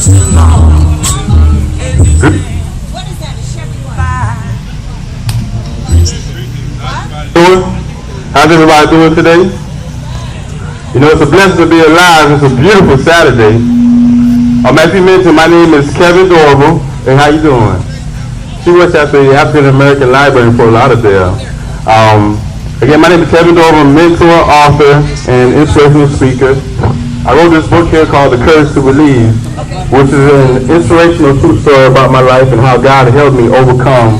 How's everybody doing today? You know, it's a blessing to be alive. It's a beautiful Saturday. As you mentioned, my name is Kevin Dorival, and how you doing? She works at the African American Library in Fort Lauderdale. Again, my name is Kevin Dorival, mentor, author, and inspirational speaker. I wrote this book here called The Courage to Believe, which is an inspirational true story about my life and how God helped me overcome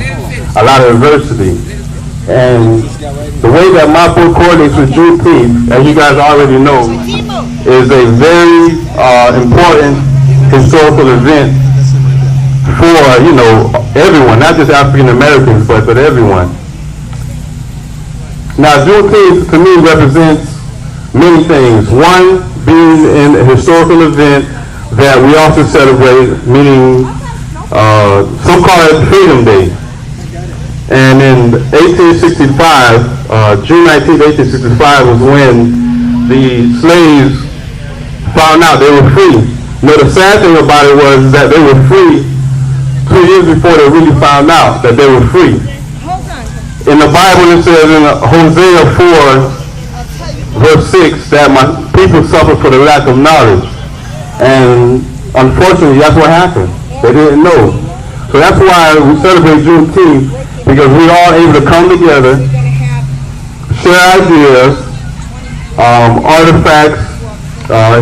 a lot of adversity. And the way that my book coordinates with Juneteenth, as you guys already know, is a very important historical event for, you know, everyone, not just African Americans, but everyone. Now, Juneteenth to me represents many things. One, being in a historical event that we also celebrate, meaning some call it Freedom Day. And in 1865, June 19, 1865 was when the slaves found out they were free. You know, the sad thing about it was that they were free 2 years before they really found out that they were free. In the Bible it says in Hosea 4, verse 6, that my people suffer for the lack of knowledge. And unfortunately, that's what happened. They didn't know. So that's why we celebrate Juneteenth, because we're all able to come together, share ideas, artifacts,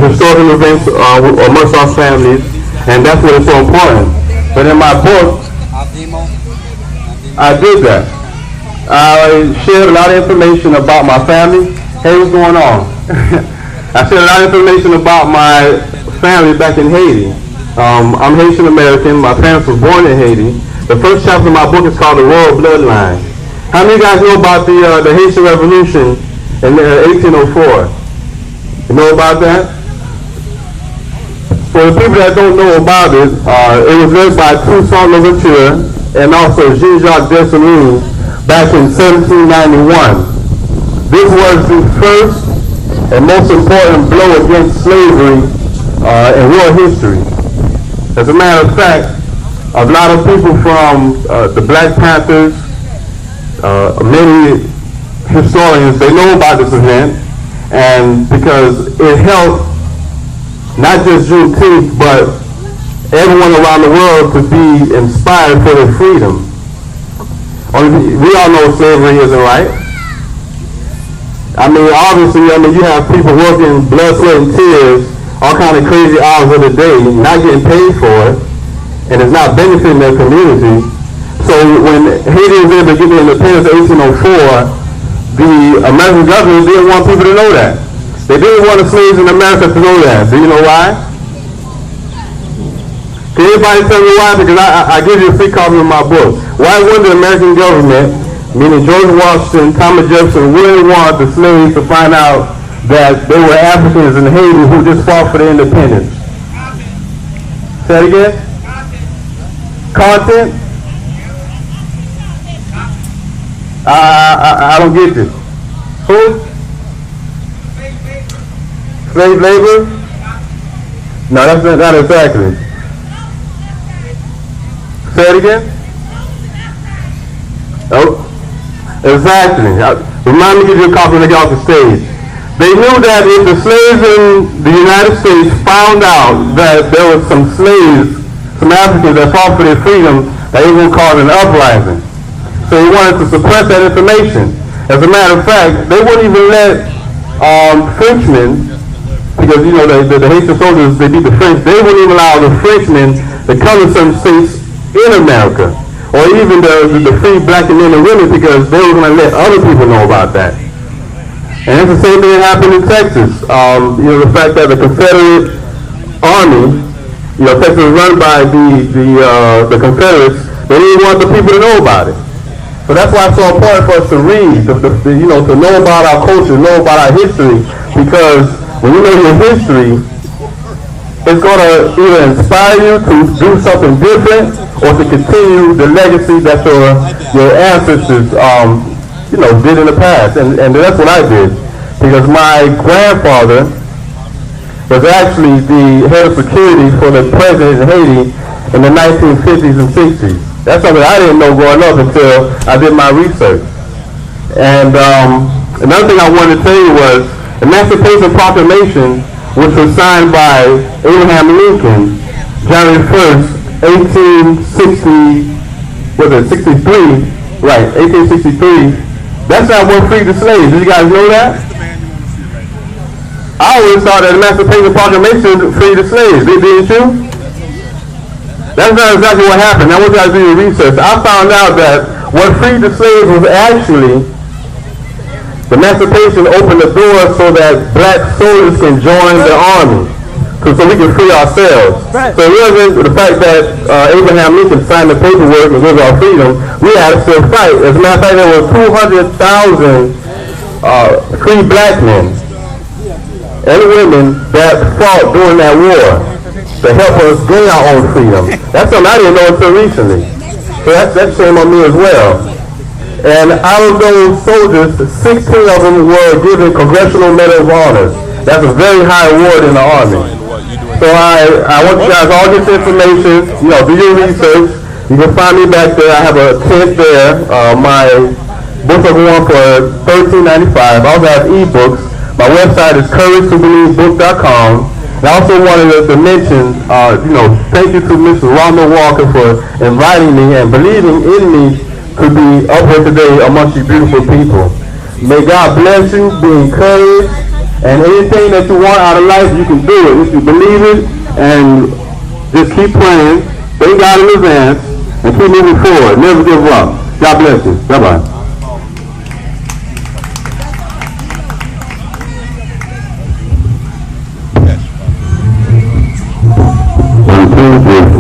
historical events amongst our families, and that's what is so important. But in my book, I did that. I shared a lot of information about my family. Hey, what's going on? I shared a lot of information about my family back in Haiti. I'm Haitian American. My parents were born in Haiti. The first chapter of my book is called The Royal Bloodline. How many of you guys know about the Haitian Revolution in 1804? You know about that? For the people that don't know about it, it was led by Toussaint Louverture and also Jean-Jacques Dessalines back in 1791. This was the first and most important blow against slavery in world history. As a matter of fact, a lot of people from the Black Panthers, many historians, they know about this event, and because it helped not just Juneteenth, but everyone around the world to be inspired for their freedom. We all know slavery isn't right. I mean, obviously, you have people working blood, sweat, and tears, all kind of crazy hours of the day, not getting paid for it, and it's not benefiting their community. So when Haiti was able to get the independence in 1804, the American government didn't want people to know that. They didn't want the slaves in America to know that. Do you know why? Can anybody tell me why? Because I give you a free copy of my book. Why would the American government, meaning George Washington, Thomas Jefferson, really want the slaves to find out that they were Africans in Haiti who just fought for their independence? Say it again? Content? I don't get this. Who? Slave labor? No, that's not exactly. Say it again? Oh, exactly. Remind me to give you a copy when I get off the stage. They knew that if the slaves in the United States found out that there was some slaves, some Africans that fought for their freedom, that it would cause an uprising. So he wanted to suppress that information. As a matter of fact, they wouldn't even let Frenchmen, because you know the Haitian soldiers, they beat the French, they wouldn't even allow the Frenchmen to come to some states in America, or even the free black men and women, because they were going to let other people know about that. And it's the same thing that happened in Texas. You know, the fact that the Confederate Army, you know, Texas was run by the Confederates, they didn't want the people to know about it. So that's why it's so important for us to read, you know, to know about our culture, know about our history, because when you know your history, it's going to either inspire you to do something different or to continue the legacy that your ancestors, you know, did in the past. And that's what I did, because my grandfather was actually the head of security for the president in Haiti in the 1950s and 60s. That's something I didn't know growing up until I did my research. And another thing I wanted to tell you was the Emancipation Proclamation, which was signed by Abraham Lincoln, January 1st, 1863, right, 1863, that's not what freed the slaves. Did you guys know that? I always thought that the Emancipation Proclamation freed the slaves. Didn't you? That's not exactly what happened. I want you guys to do your research. I found out that what freed the slaves was actually the Emancipation opened the door so that black soldiers can join the army, so we can free ourselves. Right. So it wasn't the fact that Abraham Lincoln signed the paperwork and gave our freedom. We had to still fight. As a matter of fact, there were 200,000 free black men and women that fought during that war to help us gain our own freedom. That's something I didn't know until recently. So that shame on me as well. And out of those soldiers, 16 of them were given Congressional Medal of Honor. That's a very high award in the Army. So I want you guys all this information, do your research. You can find me back there. I have a tent there. My books are going for $13.95. I also have ebooks. My website is couragetobelievebook.com. And I also wanted to mention, thank you to Mr. Ronald Walker for inviting me and believing in me to be up here today amongst you beautiful people. May God bless you, be encouraged, and anything that you want out of life, you can do it. If you believe it, and just keep praying, thank God in advance, and keep moving forward. Never give up. God bless you. Bye-bye. Thank you.